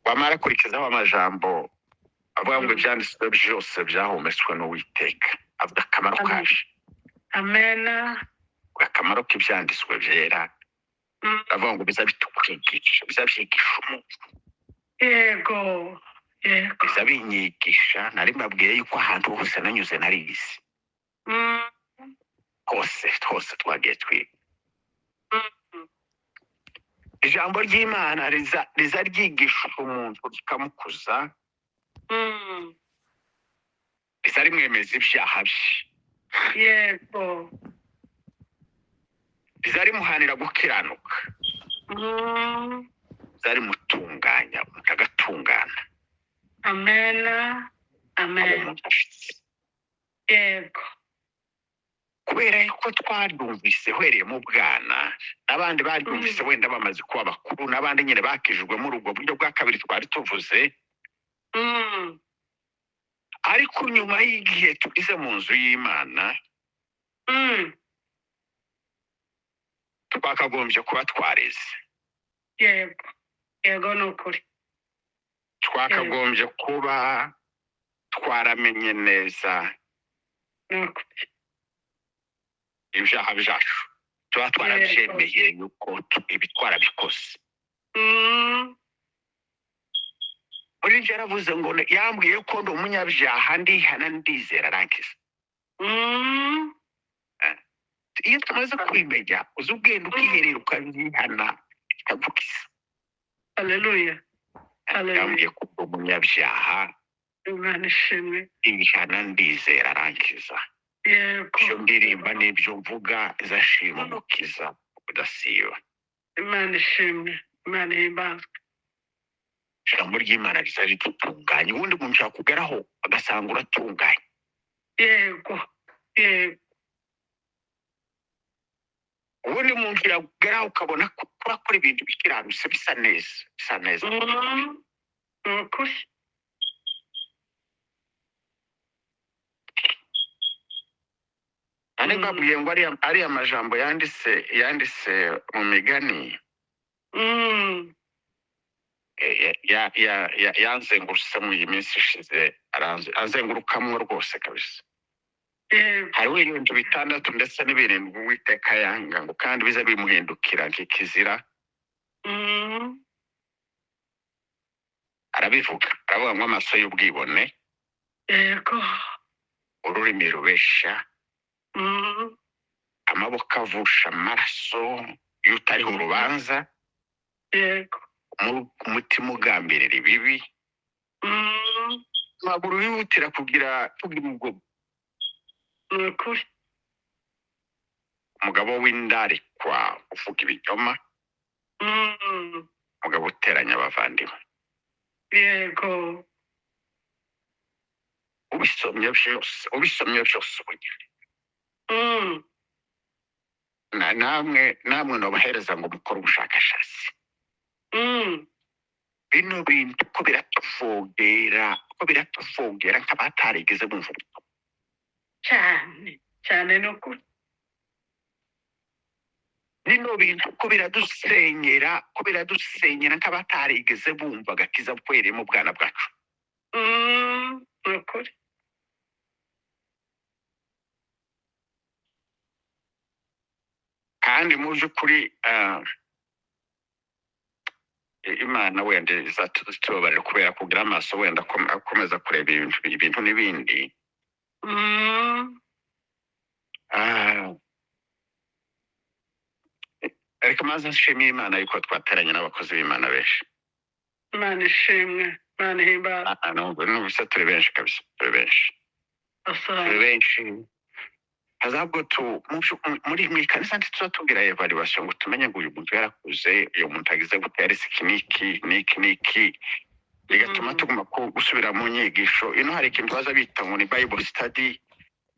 wamara kurikizaho amajambo avuga ngo ibyanditswe byose byahumetswe n'Uwiteka, avuga akamaro kaje. Amen. Akamaro k'ibyanditswe byera avuga ngo bizabitwigisha, bizabyigisha umuntu. Yego. Bizabinyigisha. Nari mbabwiye yuko ahantu hose nanyuze narizi. hose twagiye twiga. Ijambo ry'Imana riza ryigisha umuntu rikamukuza, riza rimwemeza ibyaha bye. Yego. Riza rimuhanira gukiranuka. Riza rimutunganya, umuntu agatungana. Amen. Amen. Yego. Kubera yuko twaryumvise uhereye mu bwana, n'abandi baryumvise wenda bamaze kuba bakuru, n'abandi nyine bakijijwe muri ubwo buryo bwa kabiri twari tuvuze. Ariko nyuma y'igihe tugize mu nzu y'Imana, twakagombye kuba twareze. Yego. Yego ni ukuri. Twakagombye kuba twaramenye neza ibyaha byacu, tuba twarabyemeye yuko ibi twarabikoze. Muri njye yaravuze ngo yambwiye ko ndi umunyabyaha, ndihana ndizera arangiza. Iyo tumaze kwimenya uzi ubwenge ukiherera ukabihana bikagukiza. Haleluya. Yambwiye ko ndi umunyabyaha, Imana ishimwe, ndihana ndizera arangiza. Ibyo ndirimba n'ibyo mvuga izashima umukiza udasiba. Imana ishimwe, Imana ihimbazwe. Ijambo ry'Imana riza ridutunganya, ubundi umuntu yakugeraho agasanga uratunganye. Yego. Yego. Ubundi umuntu yakugeraho ukabona ko urakora ibintu bikiranutse bisa neza, bisa neza. Ukuri. Nane mbabwiye ngo ari amajambo yanditse mu migani. Yanzengurutse mu iyi minsi ishize, anzengurukamwo rwose kabisa. Hariho ibintu bitandatu ndetse n'ibirindwi Uwiteka yanga ngo kandi biza bimuhindukira nk'ikizira. Arabivuga, aravuga ngo amaso y'ubwibone, ururimi rubeshya, amaboko avusha amaraso y'utariho urubanza, umutima ugambirira ibibi, amaguru yihutira kugira ubwo. Umugabo w'indarikwa uvuga ibinyoma, umugabo uteranya abavandimwe. Yego. Ubisomye byose ubunyine. Namwe nobahereza ngo mukore ubushakashatsi. Bino bintu ko biratuvogera nk'abatarigeze bumva. Cyane ni ukuri. Bino bintu ko biradusenyera nk'abatarigeze bumva agakiza bwereye mu bwana bwacu. Ni ukuri. Kandi mu by'ukuri Imana wenda izatubabarira kubera kugira amaso wenda akomeza kureba ibintu n'ibindi. Ariko maze nshimiye Imana yuko twateranye n'abakozi b'Imana benshi. Imana ishimwe, Imana ihimbazwe. N'ubuse turi benshi kabisa, turi benshi. Hazabwo muri ikanisa ntituzatubwira evaluation ngo tumenye ngo uyu muntu yarakuze, uyu muntu agize gute, yarese niki, bigatuma tuguma gusubira mu nyigisho. Ino hari ikintu baza bita ngo ni Bible study,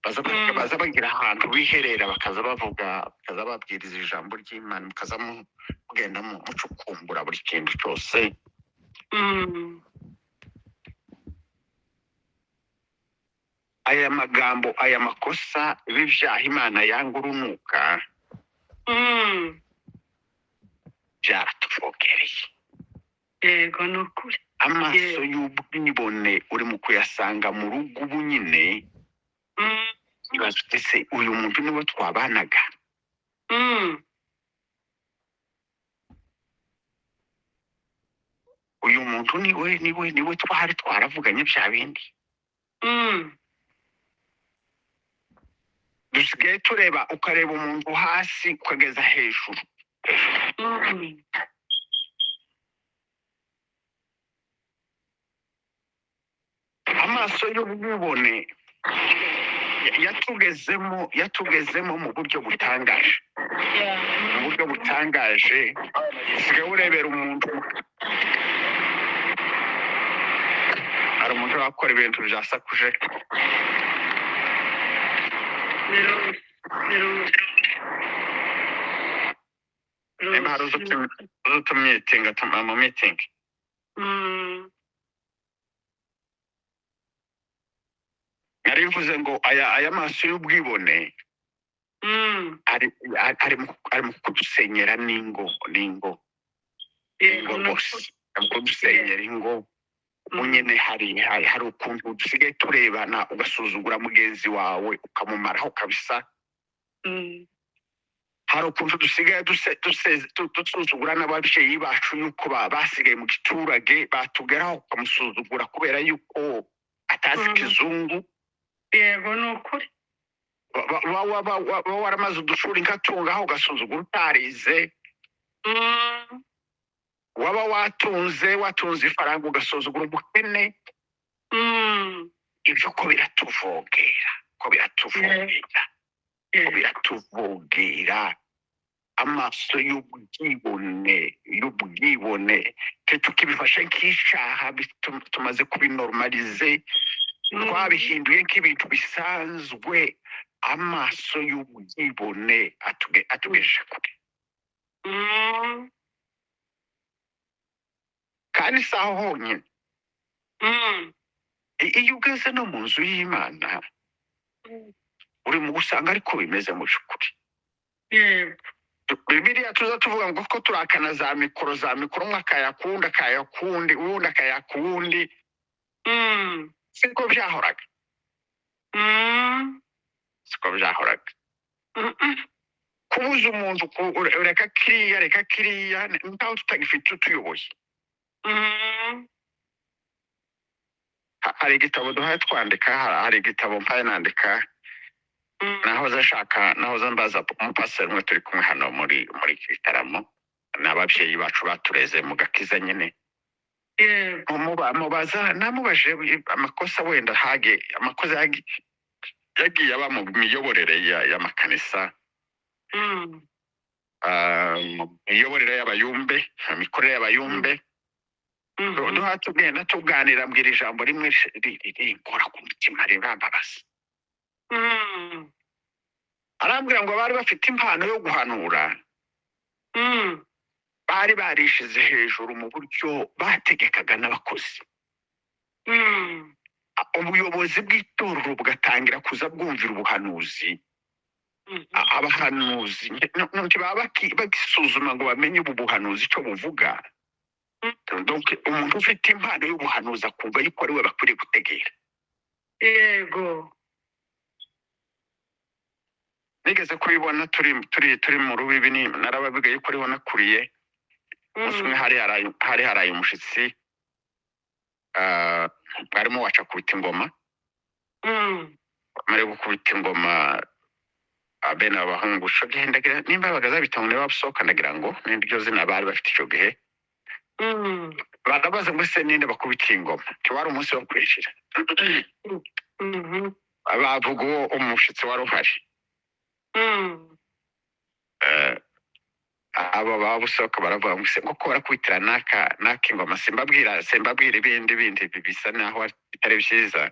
baza bagira ahantu biherera bakaza babwiriza ijambo ry'Imana, mukaza mugenda mucukumbura buri kintu cyose. Aya magambo, aya makosa, ibyaha Imana yanga urunuka, byaratuvogereye. Yego ni ukuri. amaso y'ubwibone uri mu kuyasanga mu rugo ubu nyine ibaza uti se uyu muntu niwe twabanaga uyu muntu niwe twari twaravuganye bya bindi dusigaye tureba ukareba umuntu hasi ukageza hejuru amaso y'ubwibone yatugezemo mu buryo butangaje usigaye urebera umuntu hari umuntu wakora ibintu byasakuje niba hari utumitinga mu mitingi nari bivuze ngo aya maso y'ubwibone ari mu kudusenyera n'ingo rwose ari mu kudusenyera ingo ubu nyine hari ukuntu dusigaye turebana ugasuzugura mugenzi wawe ukamumaraho kabisa hari ukuntu dusigaye dusuzugura n'ababyeyi bacu yuko basigaye mu giturage batugeraho ukamusuzugura kubera yuko atazi kizungu yego ni ukuri waba waramaze udushuri ngatungaho ugasuzugura utarize waba watunze ifaranga ugasuzugura umukene ibyo ko biratuvogera amaso y'ubwibone tukibifashe nk'icyaha tumaze kubinormalize twabihinduye nk'ibintu bisanzwe amaso y'ubwibone atugejeje kure kandi si aho honyine iyo ugeze no mu nzu y'Imana uri mu gusanga ariko bimeze mu by'ukuri Bibiliya tuza tuvuga ngo ko turakana za mikoro umwe akayakundi uwundi akayakundi siko byahoraga kubuza umuntu reka kiriya ntaho tutagifite utuyoboye hari igitabo duhaye twandika hari igitabo mpaye nandika nahoze mbaza umupasiteri umwe turi kumwe hano muri iki gitaramo n'ababyeyi bacu batureze mu gakiza nyine namubajije amakosa wenda amakosa yagiye aba mu miyoborere y'amakanisa mu miyoborere y'abayumbe mu mikorere y'abayumbe duha tugenda tuganira mbwira ijambo rimwe rinkora ku mutima rirambabaza arambwira ngo bari bafite impano yo guhanura bari barishize hejuru mu buryo bategekaga n'abakozi ubuyobozi bw'itorero bugatangira kuza bwumvira ubuhanuzi abahanuzi ntibaba bagisuzuma ngo bamenye ubu buhanuzi icyo buvuga umuntu ufite impano y'ubuhanuzi akumva yuko ari we bakwiriye gutegera yego nigeze kubibona turi mu rubibi narababwiye yuko ariho nakuriye umunsi umwe hari haraye umushyitsi mwarimu wacu akubita ingoma amare gukubita ingoma bene abahungu ico gihe ndagira nimba bagaza bitanga niba basohoka ndagira ngo n'iryo zina bari bafite ico gihe barabaza ngo se ninde bakubita ingoma tiwari umunsi wo kwishira abavuga uwo umushyitsi wari uhari abo babusohoka baravuga ngo se ko barakubitira naka ingoma simbabwira ibindi bisa naho bitari byiza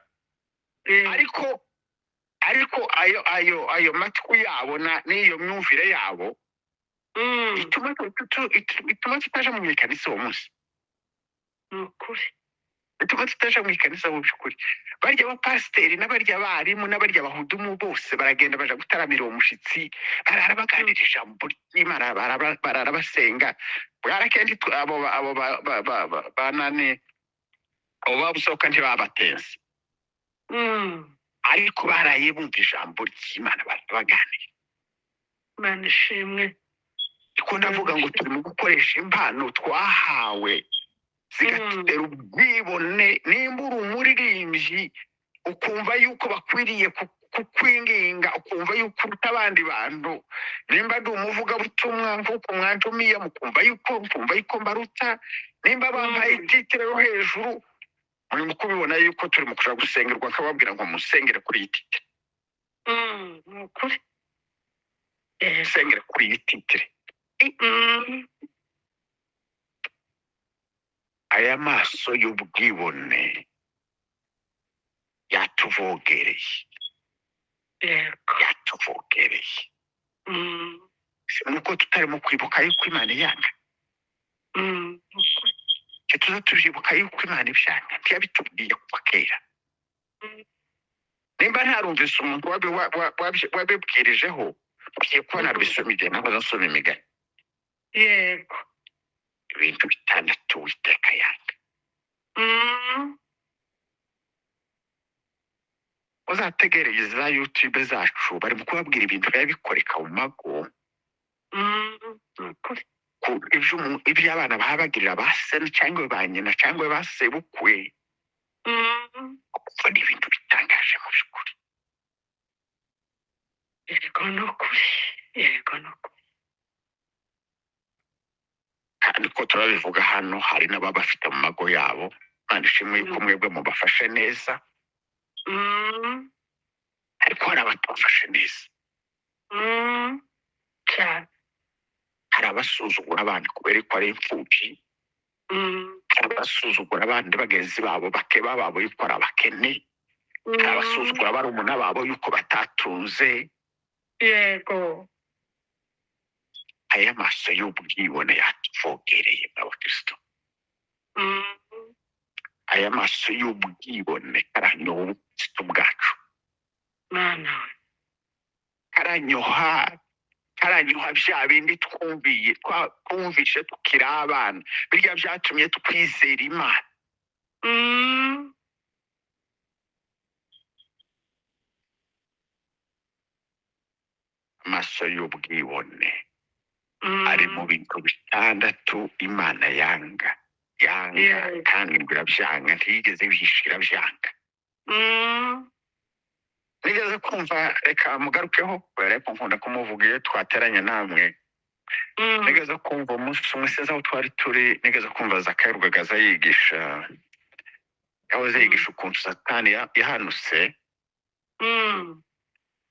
ariko ayo matwi yabo n'iyo myumvire yabo ituma tutaja mu ikanisa uwo munsi nukuri bituma tutaja mu ikanisa mu by'ukuri barya abapasiteri n'abarya abarimu n'abarya abahudumu bose baragenda baja gutaramira uwo mushitsi barabaganira ijambo ry'Imana barara basenga bwarakendi abo banane abo babusohoka ntibabatenze ariko baraye bumva ijambo ry'Imana baganira. Imana ishimwe. Niko ndavuga ngo turi mu gukoresha impano twahawe zigatera ubwibone. Nimba uri umuririmbyi ukumva yuko bakwiriye kukwinginga, ukumva yuko uruta abandi bantu, nimba ndi umuvugabutumwa nk'uko mwantumiye mukumva yuko mbaruta, nimba bambaye ititire yo hejuru, muri kubibona yuko turi mu kuja gusengerwa akababwira ngo musengere kuri iyi titire. Ni ukuri. Musengere kuri iyi titire. Aya maso y'ubwibone yatuvogereye. Yatuvogereye. Nuko tutarimo kwibuka yuko Imana yanga. Tuza turibuka yuko Imana ibyanga ntiyabitubwiye kuva kera. Nimba ntarumvise umuntu wabibwirijeho, ugiye kuba nabisoma igihe nahoze nsoma imigani. Yego. Ibintu bitandatu Uwiteka yanga. Uzategereza YouTube zacu bari mu kubabwira ibintu biba bikoreka mu mago. Ibyo abana babagirira ba se cyangwa ba nyina cyangwa ba sebukwe. Kuko ni ibintu bitangaje mu by'ukuri. Yego ni ukuri. Yego ni ukuri. Kandi ko turabivuga hano hari n'ababafite mu mago yabo. Imana ishimwe yuko mwebwe mubafashe neza. Ariko hari abatabafashe neza. Cyane. Hari abasuzugura abandi kubera ko ari imfubyi. Hari abasuzugura abandi bagenzi babo bakeba babo yuko ari abakene. Hari abasuzugura barumuna babo yuko batatunze. Yego. Aya maso y'ubwibone yatuvogereye n'abakristo. Aya maso y'ubwibone karanyoha ubukristo bwacu. Mana we. Karanyoha bya bindi twumvishe tukiri abana. Birya byatumye twizera Imana. Amaso y'ubwibone ari mu bintu bitandatu Imana yanga. Kandi birabyanga, ntiyigeze bihishira byanga. Nigeze kumva, reka mugarukeho kubera ko nkunda kumuvuga iyo twateranye namwe. Nigeze kumva umunsi umwe sinzi aho twari turi, nigeze kumva Zakayo Rugagaza yigisha. Yahoze yigisha ukuntu Satani yahanutse.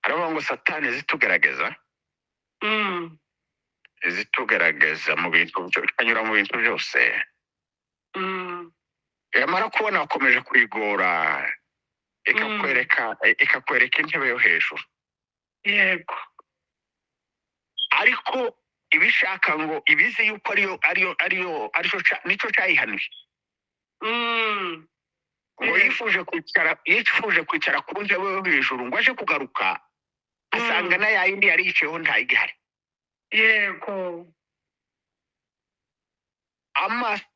Aravuga ngo Satani zitugaragaza. Zitugaragaza mu bintu kanyura mu bintu byose. Yamara kubona wakomeje kwigora, ikakwereka intebe yo hejuru. Yego. Ariko ibishaka ngo ibizi yuko nicyo cyayihanuye. Ngo yifuje kwicara ku ntebe yo hejuru ngo aje kugaruka asanga na yindi yari yicayeho ntayigihari. Yego. Amaso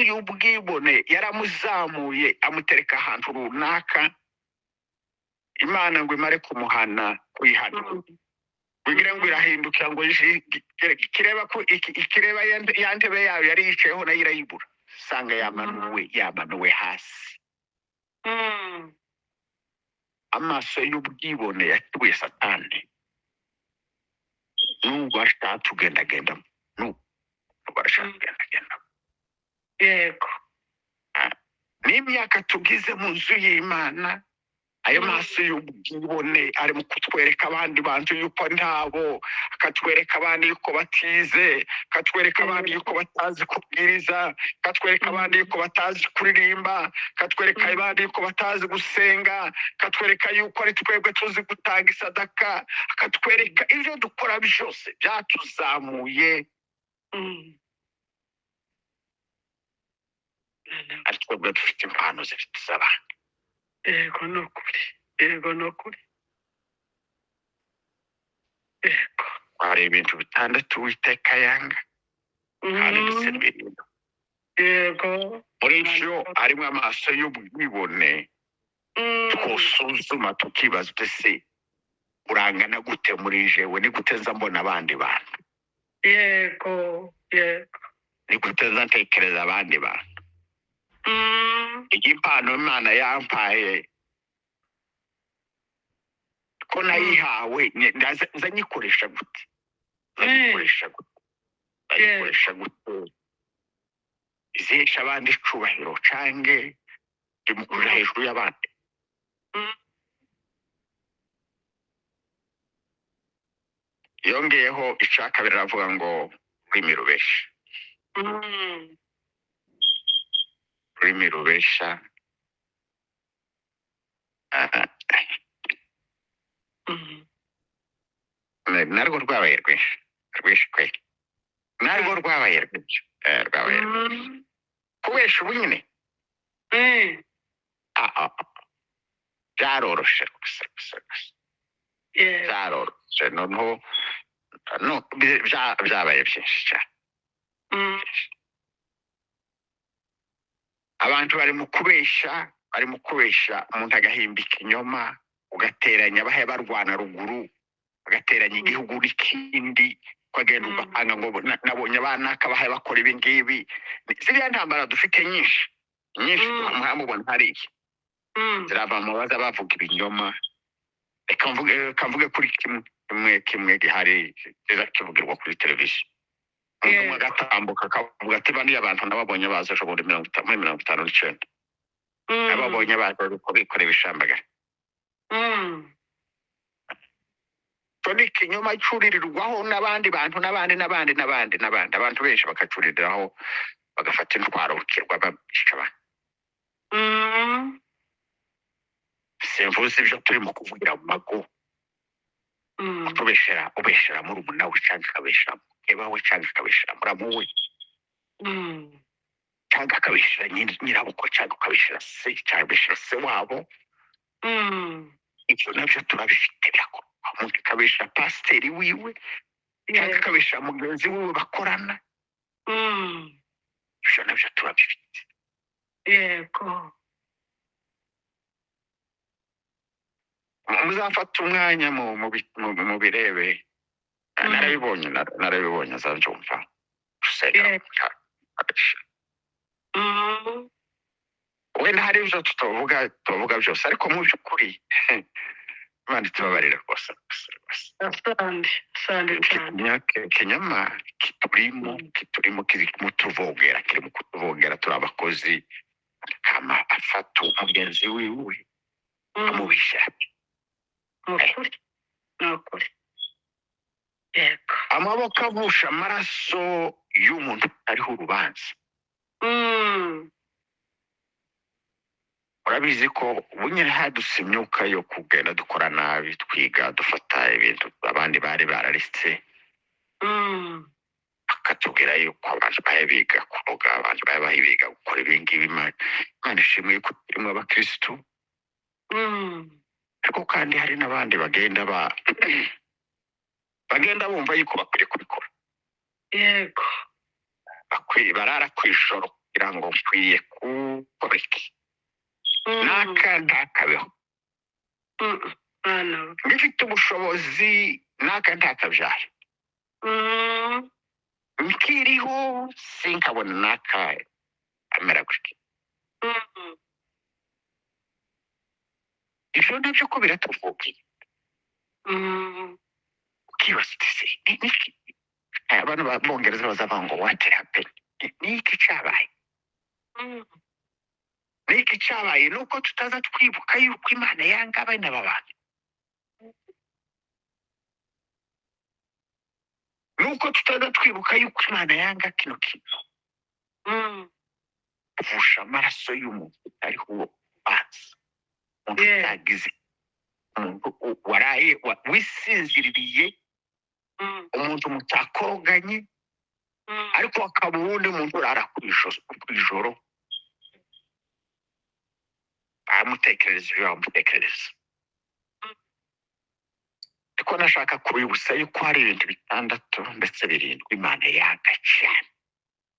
y'ubwibone yaramuzamuye amutereka ahantu runaka. Imana ngo imare kumuhana kuyihana. Kugira ngo irahindukira ngo ikireba ya ntebe yayo yari yicayeho nayo irayibura. Sanga yamanuwe hasi. Amaso y'ubwibone yatuye Satani. Nubwo ashaka tugendagenda. Yego. N'imyaka tugize mu nzu y'Imana, ayo maso y'ubwibone ari mu kutwereka abandi bantu yuko ntabo, akatwereka abandi yuko batize, akatwereka abandi yuko batazi kubwiriza, akatwereka abandi yuko batazi kuririmba, akatwereka abandi yuko batazi gusenga, akatwereka yuko ari twebwe tuzi gutanga isadaka, akatwereka ibyo dukora byose byatuzamuye. Ari twebwe dufite impano zifite iz'abandi. Yego ni ukuri. Yego ni ukuri. Yego. Hari ibintu bitandatu Uwiteka yanga. Kandi ndetse n'ibintu. Yego. muri byo harimo amaso y'ubwibone twosuzuma tukibaza ese urangana gute muri jewe, ni gute nza mbona abandi bantu, yego yego ni gute nza ntekereza abandi bantu. Igipano Imana yampaye ko nayihawe nza nyikoresha gute, nzayikoresha gute, nzayikoresha gute izihesha abandi icubahiro cange ndimukurira hejuru y'abandi. Yongeyeho ica kabiri aravuga ngo ururimi rubesha, ururimi rubesha. Narwo rwabaye rwinshi rwinshi kweli, narwo rwabaye rwinshi rwabaye rwinshi kubesha ubu nyine byaroroshe gusa gusa gusa, byaroroshe noneho byabaye byinshi cyane. Abantu bari mu kubesha umuntu agahimba ikinyoma, ugateranya bahe barwana ruguru, ugateranya igihugu n'ikindi, ukagenda ugahanga ngo nabonye abana kabahaye bakora ibi ngibi. Ziriya ntambara dufite nyinshi nyinshi muhamubona hariya zirava mu baza bavuga ibinyoma. Reka mvuge kuri kimwe gihari kiza kivugirwa kuri televiziyo. Umuntu agatambuka akavuga ati baniya abantu nababonye baza ejo bundi 59 nababonye baza bikorera ibishambagara. Toni kinyoma cyuririrwaho n'abandi bantu n'abandi abantu benshi bakacuririraho bagafata intwaro ukirwa babisha abantu. Simvuze ibyo turi mu kuvugira mu mago, ubeshera muri umuna we cyangwa akabeshera mukeba we cyangwa akabeshera muramu we cyangwa akabeshera nyirabukwe cyangwa akabeshera se cyangwa akabeshera se wabo. Ibyo nabyo turabifite birakorwa. Umuntu akabeshera pasiteri wiwe cyangwa akabeshera mugenzi wiwe bakorana. Ibyo nabyo turabifite. yego Muzafata umwanya mu birebe. Narabibonye azabyumva usega. Wenda hari ibyo tuvuga byose ariko mu by'ukuri Imana itubabarira rwose. asante cyane Ikinyoma kiturimo kiri kutuvogera, turi abakozi. Kama afata umugenzi wiwe amubishyira nukuri yego amaboko avusha amaraso y'umuntu ariho urubanza. Urabizi ko bunyine haduse imyuka yo kugenda dukora nabi, twiga dufata ibintu abandi bari bararitse, akatubwira yuko abantu bahibiga kuvuga, abantu bahibiga gukora ibingibi. Imana ishimwe ko turimo abakristu, ariko kandi hari n'abandi bagenda bumva yuko bakwiriye kubikora. yego Barara kw'ijoro kugira ngo nkwiye gukora iki n'aka ntakabeho, ngifite ubushobozi n'aka ntakabyara, nkiriho sinkabona n'aka amera gutya. Ibyo nabyo ko biratuvugiye. Ukibaza uti se niki abantu b'Abongereza bazavuga ngo what happened, niki cyabaye? Niki cyabaye nuko tutaza twibuka yuko Imana yanga abana b'abantu, nuko tutaza twibuka yuko Imana yanga kino kintu kuvusha amaraso y'umuntu ariho urubanza. Umuntu yagize, umuntu waraye wisinziririye, umuntu mutakoroganye, ariko akaba uwundi muntu urara kw'ijoro bamutekerereza ibyo bamutekerereza. Ariko nashaka kubibutsa yuko hari ibintu 6 ndetse 7 Imana yanga cyane.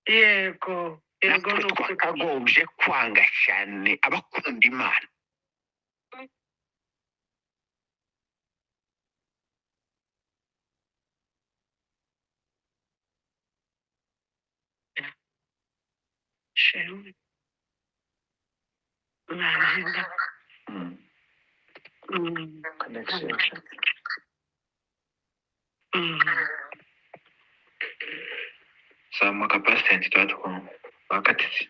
yego yego natwe ni ukuri twakagombye kwanga cyane abakunda imana. shimwe mwarinda Connection. Zamuka pasitenti tuba twumva bakatitse.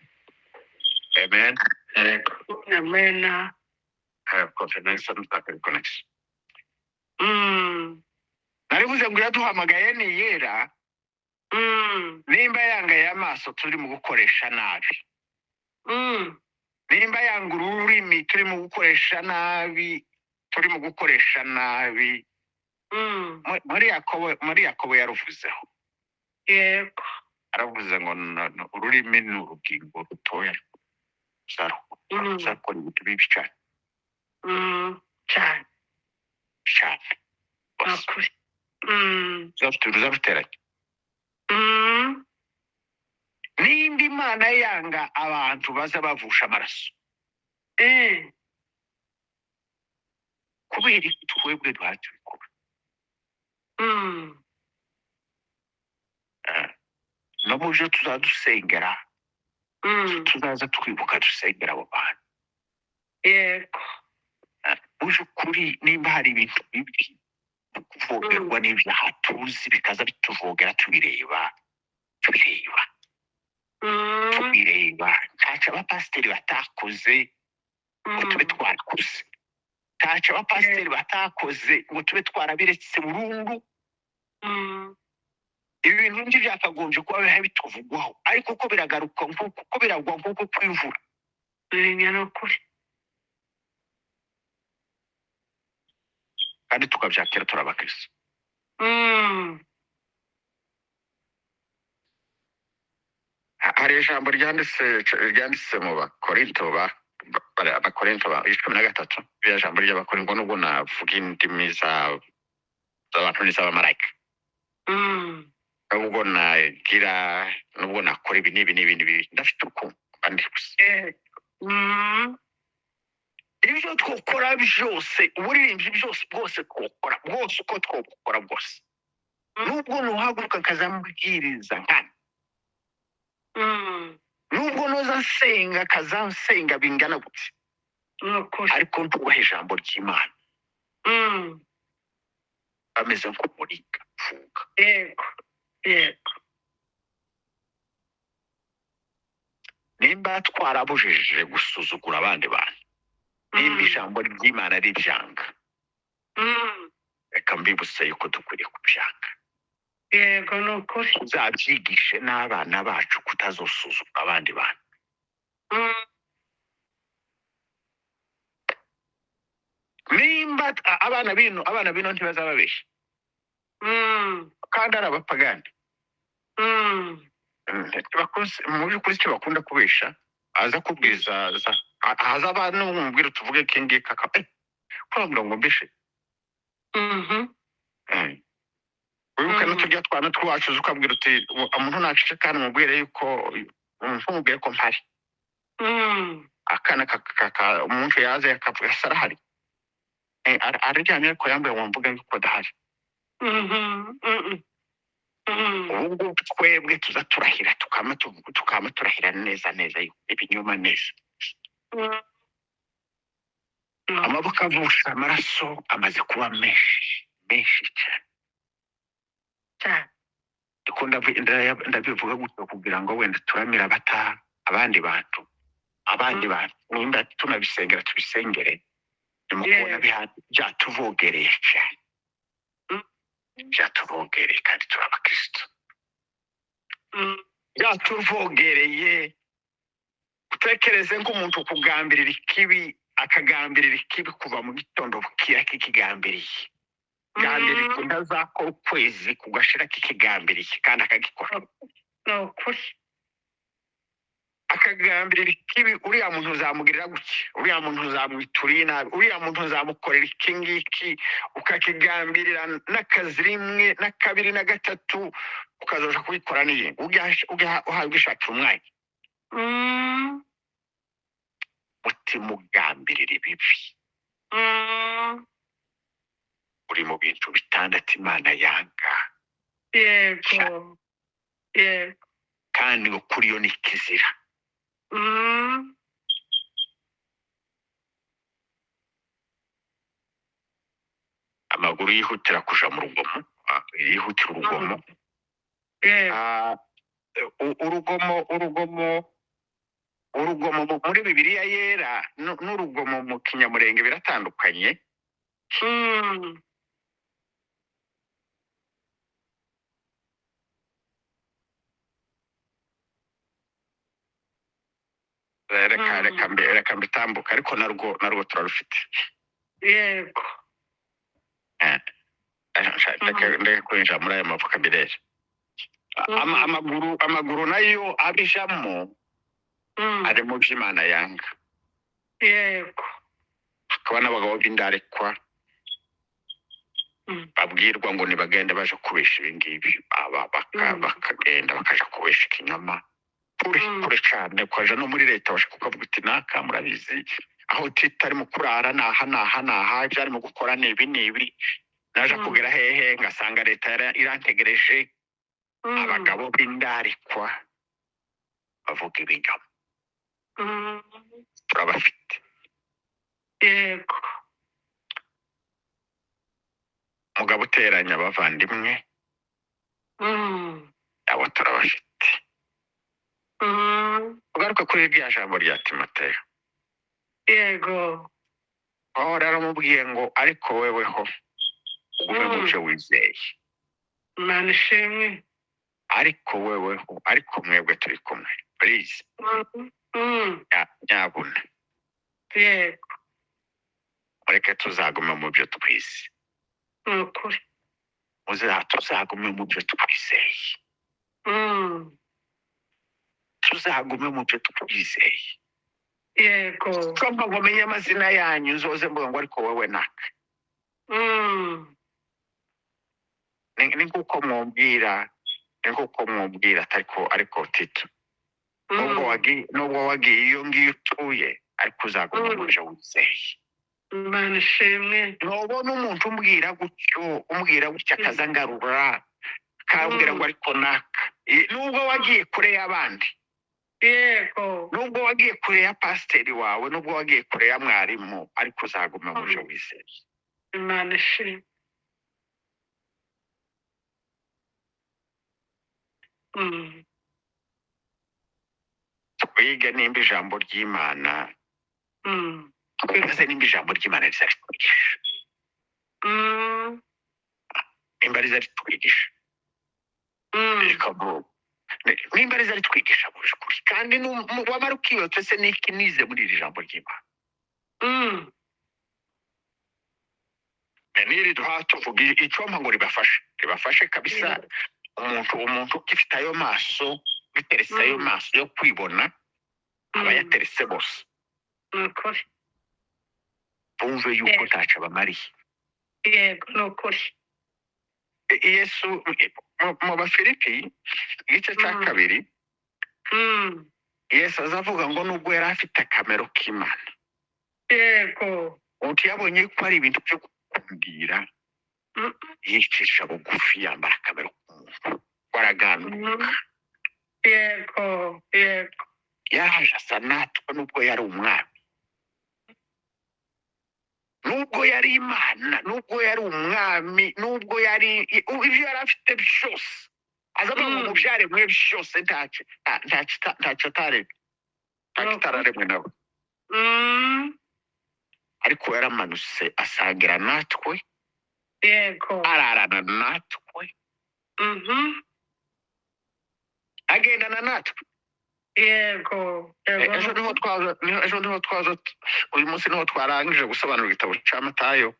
Amen. Yego. amena Have confidence and connection. Narivuze ngo yaduhamagaye ni yera nimba yangaye amaso turi mu gukoresha nabi, nimba yanga ururimi turi mu gukoresha nabi, turi mu gukoresha nabi. Muri Yakobo yaruvuzeho, yego aravuze ngo ururimi ni urugingo rutoya ruzakora ibintu bibi cyane cyane cyane ukuri ruzaruteranya. Nimba imana yanga abantu baza bavusha amaraso, kubera iki twebwe duhatubikora? No muje tuzadusengera, tuzaza twibuka dusengera abo bantu. yego Muje ukuri, nimba hari ibintu bibi kuvogerwa n'ibyaha tuzi bikaza bituvogera tubireba ntacyo abapasiteri batakoze ngo tube twarakoze, ntacyo abapasiteri batakoze ngo tube twarabiretse burundu. Ibi bintu nje byakagombye kuba biha bituvugwaho, ariko uko biragaruka uko biragwa nk'uko kwivura. ni ukuri kandi tukabyakira turabakristo. Hari ijambo ryanditse mu Bakorinto Abakorinto 13, iriya jambo ry'Abakorinto nubwo navuga indimi z'abantu n'iz'abamarayika, nubwo nagira nubwo nakora ibi n'ibindi ndafite urukundo kandi gusa ibyo twokora byose, uburirimbyi bwose twokora bwose, uko twokora bwose, nubwo nuhaguruka nkazamubwiriza nkana, nubwo noza nsenga kazansenga bingana gutya, ariko ntubaha ijambo ry'Imana, bameze nk'umuringa ufunga. yego yego nimba twarabujije gusuzugura abandi bantu, nimba ijambo ry'Imana ribyanga, reka mbibutse yuko dukwiriye kubyanga. yego ni ukuri Tuzabyigishe n'abana bacu kutazosuzugura abandi bantu. Nimba abana bino ntibazababeshya kandi ari abapagani, mu by'ukuri icyo bakunda kubesha, aza kubwiza haza abantu mubwira tuvuge kingi kaka kurambira ngo mbeshe. Wibuka n'uturya twana twacu ukabwira uti umuntu nacice kandi mubwire yuko mubwire ko mpari. Akana umuntu yaza yakavuga sarahari, aryamye ariko yambaye wamvuga yuko adahari. Ubu twebwe tuza turahira tukama turahira neza ibinyoma neza. Amaboko avusha amaraso amaze kuba menshi cyane. Ndabivuga gutyo kugira ngo wenda turamira abandi bantu nimba tunabisengera tubisengere, nimukubona byatuvogereye cyane, byatuvogereye kandi turi abakristo. Byatuvogereye, utekereze nk'umuntu kugambirira ikibi, akagambirira ikibi kuva mu gitondo bukira kikigambiriye, gambirira ntazakora ukwezi kugashira kikigambiriye kandi akagikora. Akagambirira ikibi, uriya muntu uzamugirira gutya, uriya muntu uzamwiturira nabi, uriya muntu uzamukorera iki ngiki, ukakigambirira n'akazi rimwe na kabiri na gatatu, ukazoja kubikora n'iyindi uhabwa ishakira umwanya. Mm. mutima ugambirira ibibi Mm. uri mu bintu bitandatu Imana yanga Yego. Yego. kandi ngo kuri yo ni kizira. Mm. Amaguru yihutira kuja mu rugomo, yihutira urugomo. Yego. Urugomo muri Bibiliya yera n'urugomo mu kinyamurenge biratandukanye. Mm. reka mbitambuka ariko narwo turarufite. Yego. Ndeke kwinjira muri aya mavokabulere. Amaguru nayo abijamo ari mu by'Imana yanga. Yego. Hakaba n'abagabo b'indarekwa babwirwa ngo nibagende baje kubesha ibingibi, bakagenda bakaja kubesha ikinyoma kure cyane, kwaja no muri leta bashaka kuvuga uti naka murabizi aho titarimo kurara naha ibyarimo gukora nibi naje kugera hehe ngasanga leta irantegereje. Abagabo b'indarekwa bavuga ibinyoma turabafite. Yego. Umugabo uteranya abavandimwe abo turabafite. Ugaruka kuri rya jambo rya Timoteyo. Yego. Aho yaramubwiye ngo ariko weweho ugume mu byo wizeye. Imana ishimwe. Ariko weweho, ariko mwebwe turi kumwe, please nyabuna Yego. mureke tuzagume mu byo twize. Nukuri. Tuzagume mu byo twizeye. Tuzagume mu byo twizeye. Yego. Ugomba kumenya amazina yanyu nzoze mvuga ngo ariko wowe naka. Ni nk'uko mwumvira ariko Tito. Nubwo wagiye iyo ngiyo utuye ariko uzaguma mu byo wizeye. Imana ishimwe. Ntubona umuntu umbwira gutya akazangarura akambwira ngo ariko naka. Nubwo wagiye kure y'abandi. Yego. Nubwo wagiye kure ya pasiteri wawe, nubwo wagiye kure ya mwarimu, ariko uzaguma mu byo wizeye. Imana ishimwe. Twige nimba ijambo ry'Imana, twibaze nimba ijambo ry'Imana rizaritwigisha. Nimba rizaritwigisha. Nimba rizaritwigisha mu by'ukuri kandi wamara ukiyotse se n'iki nize muri iri jambo ry'Imana. Niri duha tuvuga icompa ngo ribafashe kabisa. Umuntu ugifite ayo maso, biteretse ayo maso yo kwibona, aba yateretse bose. Nukuri. Bumve yuko ntacyo bamariye. Yego, nukuri. Yesu mu Bafilipi igice cya 2 Yesu azavuga ngo nubwo yari afite akamero k'Imana. Yego. Uti yabonye ko ari ibintu byo kumbwira yicisha bugufi yambara akamero k'umuntu. Waraganduka. Yego. Yego. Yaje asa natwe nubwo yari umwami. Nubwo yari Imana, nubwo yari umwami, nubwo yari ibyo yari afite byose. Azavuga ngo byaremwe byose ntacyo ataremwe. Ntacyo ataremwe nawe. Ariko yaramanutse asangira natwe. Yego. Ararana natwe. Agendana natwe. Yego. Ejo niho twaza uyu munsi niho twarangije gusobanura igitabo cya Matayo.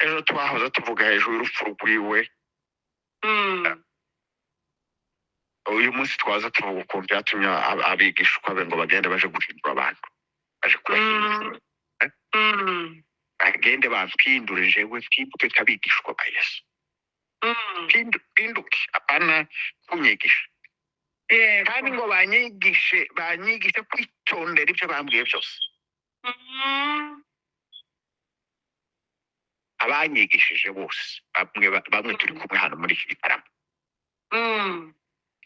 Ejo twahoze tuvuga hejuru y'urupfu rwiwe. Uyu munsi twaza tuvuga ukuntu byatumye abigishwa be ngo bagende baje guhindura abantu, baje kubahindura. Bagende bampindure jewe mpinduke nk'abigishwa ba Yesu. Mpinduke apana kunyigisha. kandi ngo banyigishe kwitondera ibyo bambwiye byose. Abanyigishije bose bamwe turi kumwe hano muri iki gitaramo,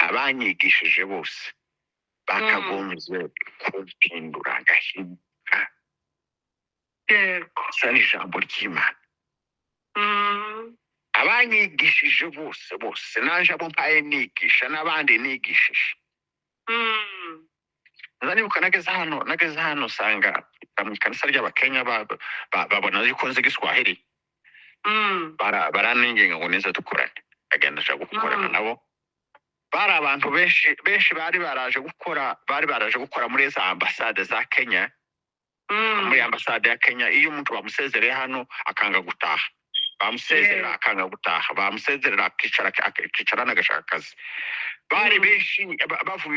abanyigishije bose bakagombye kumpindura agahinduka gusa n'ijambo ry'Imana. Abanyigishije bose naje abo mpaye nigisha n'abandi nigishije. Nibuka nageze hano usanga mu ikanisa ry'Abakenya babona yuko nzi Igiswahili, baraninginga ngo nize dukorane, agenda aja gukorana nabo. Bari abantu benshi bari baraje gukora muri za ambasade za Kenya. Muri ambasade ya Kenya iyo umuntu bamusezereye hano akanga gutaha, bamusezerera akanga gutaha, bamusezerera akicarana agashaka akazi. Bari benshi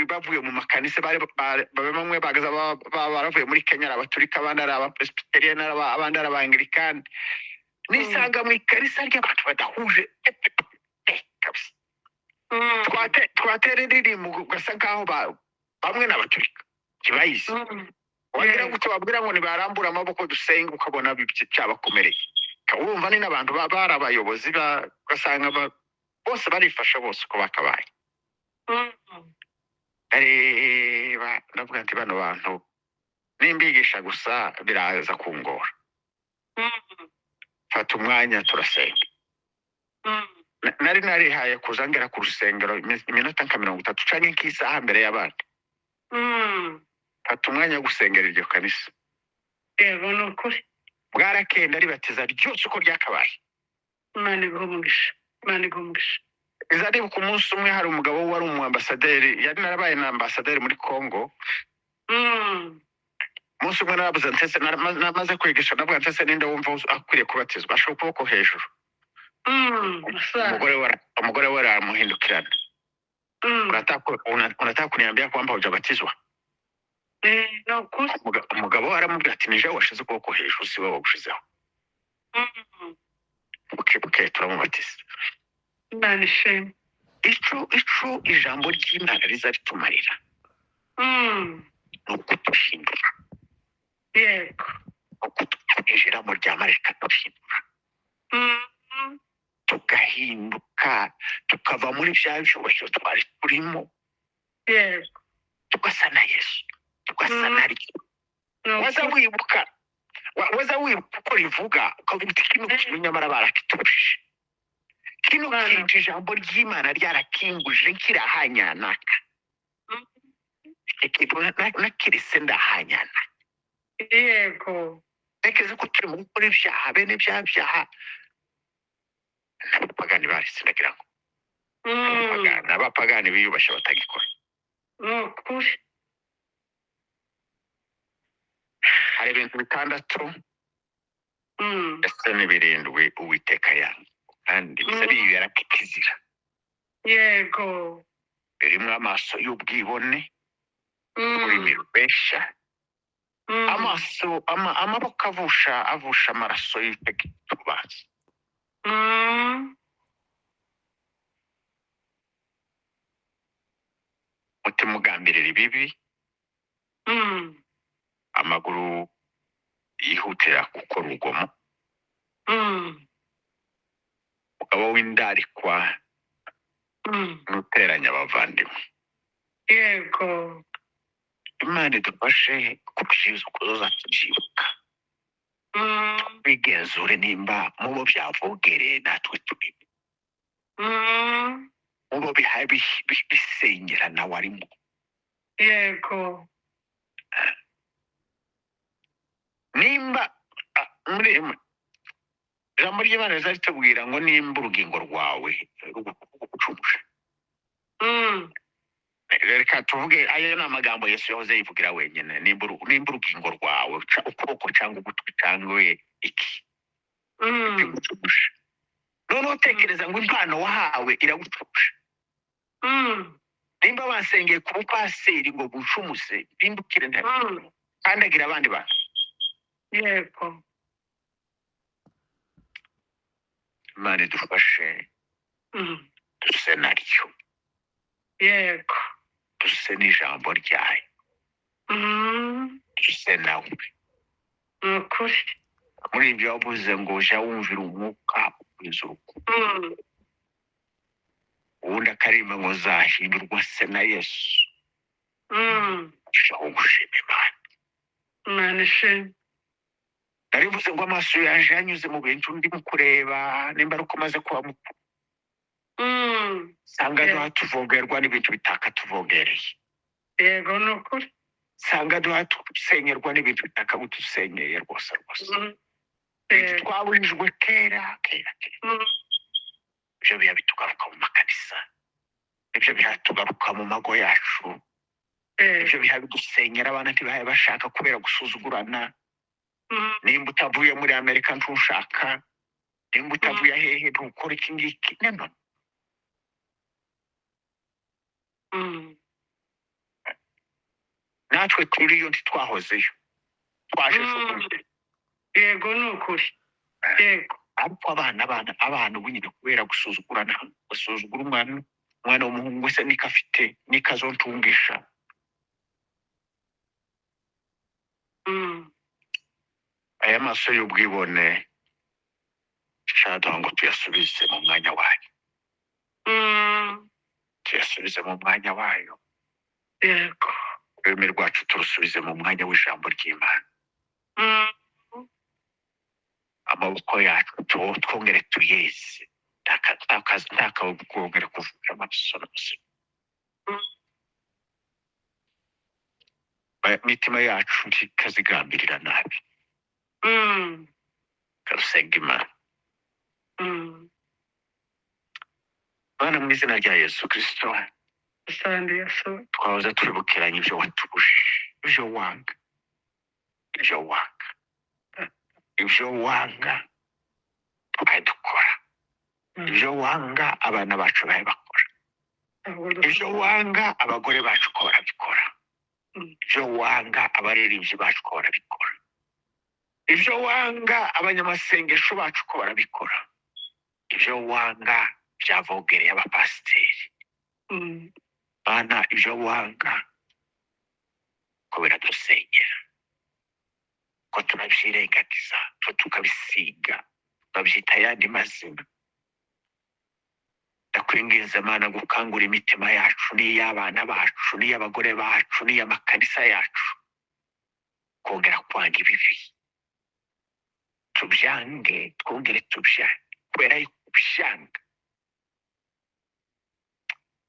bavuye mu makanisa, bamwe baravuye muri Kenya, abaturika, abandi ari abapresbyterian, abandi ari abanglikani. Nisanga mu ikanisa ry'abantu badahuje kabisa. Twatera indirimbo ugasa nkaho bamwe n'abaturika kibayizi, wagira ngo tubabwira ngo nibarambura amaboko dusenge ukabona byabakomereye. Urumva ni n'abantu bari abayobozi, ugasanga bose barifasha bose uko bakabaye. Ndavuga nti bano bantu nimbigisha gusa biraza kungora. Fata umwanya turasenga. Nari narihaye kuzangera ku rusengero iminota nka 30 canke nk'isaha mbere y'abandi. Fata umwanya wo gusengera iryo kanisa. Yego nukuri. Bwarakenda ribatiza ryose uko ryakabaye. Imana igumugisha. Izari ku munsi umwe hari umugabo wari umwambasaderi, yari narabaye na ambasaderi muri Kongo. Munsi umwe narabuze ntese namaze kwigisha, navuga ntese ninde wumva akwiriye kubatizwa ashobora ukuboko hejuru. Umugore we aramuhindukirana. Unataka kuniambia kwamba hujabatizwa? Umugabo aramubwira ati nije washize ukuboko hejuru, si wowe wagushizeho. Buke turamubatiza. Imana ishimwe. Ico ijambo ry'Imana riza ritumarira nukuduhindura. Yego. Ijambo ry'Imana rikaduhindura, tugahinduka, tukava muri bya byubahiro twari turimo. Yego. Tugasa na Yesu, tugasa na ryo. waza wibuka uko rivuga ukavuga uti kino kintu nyamara barakitubije, kino kintu ijambo ry'Imana ryarakinguje kirahanyanaka, ikintu nakirise ndahanyana. Yego. Tekeze ko turi mu gukora ibyaha, bene bya byaha n'abapagani barise, ndagira ngo abapagani biyubashye batagikora. Nukuri. Hari ibintu bitandatu ndetse n'ibirindwi Uwiteka yanga, kandi bisari yarakikizira. Yego. Birimo amaso y'ubwibone, ururimi rubesha, amaso amaboko avusha amaraso y'urubanza, umutima ugambirira ibibi, amaguru yihutira gukora urugomo, umugabo w'indarikwa n'uteranya abavandimwe. Yego. Imana idufashe kubyiza ukuzoza tubyibuka, bigenzure nimba mubo byavogereye natwe turimo, mubo bisenyera nawe arimo. Yego. Nimba muri ijambo ry'Imana rizaritubwira ngo nimba urugingo rwawe rugucumuje, reka tuvuge ayo ni amagambo Yesu yahoze yivugira wenyine. Nimba urugingo rwawe ukuboko cyangwa ugutwi cyangwa iki bigucumuje, noneho utekereza ngo impano wahawe iragucumuje. Nimba basengeye ku bupaseri ngo gucumuse bindukire kandi agira abandi bantu. Yego. Imana idufashe duse naryo. Yego. duse n'ijambo ryayo, duse nawe. ni ukuri. Muri ibyo wavuze ngo jya wumvira umwuka ukwiza urukundo, ubundi akarimba ngo zahindurwa se na Yesu. Jya gushima Imana. Imana ishimwe. Narivuze ngo amaso yaje yanyuze mu bintu ndimo kureba, nimba ari uko maze kuba mukuru, sanga duha tuvogerwa n'ibintu bitakatuvogereye. Yego ni ukuri. Sanga duha dusenyerwa n'ibintu bitakabudusenyeye rwose rwose. Ibintu twaburijwe kera. Ibyo biha bitugaruka mu makanisa, ibyo biha tugaruka mu mago yacu, ibyo biha bidusenyera abana ntibahaye bashaka kubera gusuzugurana. Nimba utavuye muri Amerika ntushaka, nimba utavuye hehe ntukora iki ngiki. None natwe turiyo ntitwahozeyo, twaje ejobundi. Yego ni ukuri. Yego. Ariko abana ubu nyine kubera gusuzugurana, basuzugura umwana w'umuhungu wese niko afite, niko azontungisha. Aya maso y'ubwibone shaduha ngo tuyasubize mu mwanya wayo, tuyasubize mu mwanya wayo. Yego. Ururimi rwacu turusubize mu mwanya w'ijambo ry'Imana. Amaboko yacu twongere tuyeze, ntakabwongere kuvuga amaso n'ubuzima. Imitima yacu ntikazigambirira nabi, karusenga Imana. Bana mu izina rya Yesu Kristo, Asante Yesu. twahoze turibukiranya ibyo watubujije, ibyo wanga, ibyo wanga tubaye dukora, ibyo wanga abana bacu baye bakora, ibyo wanga abagore bacu ko barabikora, ibyo wanga abaririmbyi bacu ko barabikora, ibyo wanga abanyamasengesho bacu ko barabikora, ibyo wanga byavogereye abapasiteri. Bana ibyo wanga ko biradusenyera, ko tunabyirengagiza, ko tukabisiga, tukabyita ayandi mazina. Ndakwinginze Mana gukangura imitima yacu n'iy'abana bacu, n'iy'abagore bacu, n'iy'amakanisa yacu, kongera kwanga ibibi. Tubyange, twongere tubyange, kubera yuko ubyanga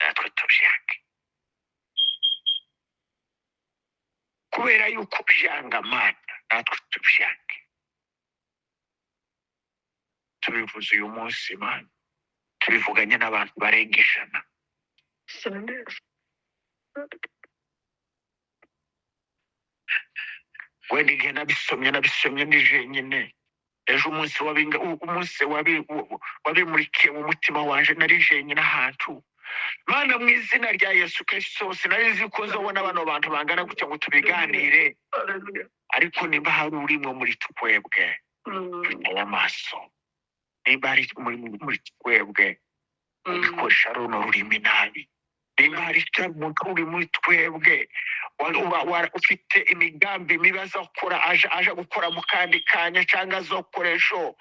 natwe tubyange, kubera yuko ubyanga Mana natwe tubyange. Tubivuze uyu munsi Mana, tubivuganye n'abantu barenga 100. Asante Yesu. Wenda igihe nabisomye ni jenyine. Ejo umunsi wabimurikiye mu mutima wanje nari jenyine ahantu. Mana mu izina rya Yesu Kristo, sinari nzi ko nzobona bano bantu bangana gutya ngo tubiganire, ariko nimba hari urimo muri twebwe aya maso, nimba hari muri twebwe ubikoresha runo rurimi nabi, nimba hari umuntu uri muri twebwe ufite imigambi mibi azakora, aje gukora mu kandi kanya cyangwa azokoresha,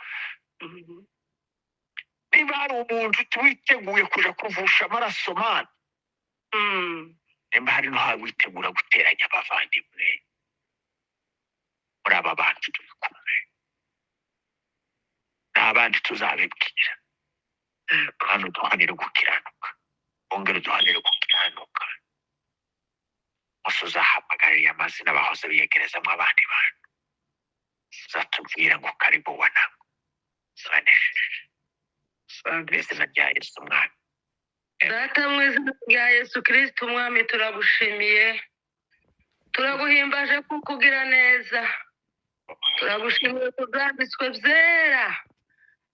niba hari umuntu twiteguye kuja kuvusha amaraso Mana, nimba hari n'aho witegura guteranya abavandimwe muri aba bantu turi kumwe, n'abandi tuzabibwira. Hano duhanire gukiranuka, ongera duhanire gukiranuka. Musa uzahamagariye amazina bahoze biyegerezamo abandi bantu, uzatubwira ngo karibu wanangu, turanesheje. Mu izina rya Yesu Mwami. Data mu izina rya Yesu Kristo Umwami, turagushimiye, turaguhimbaje kuko ugira neza, turagushimiye ku byanditswe byera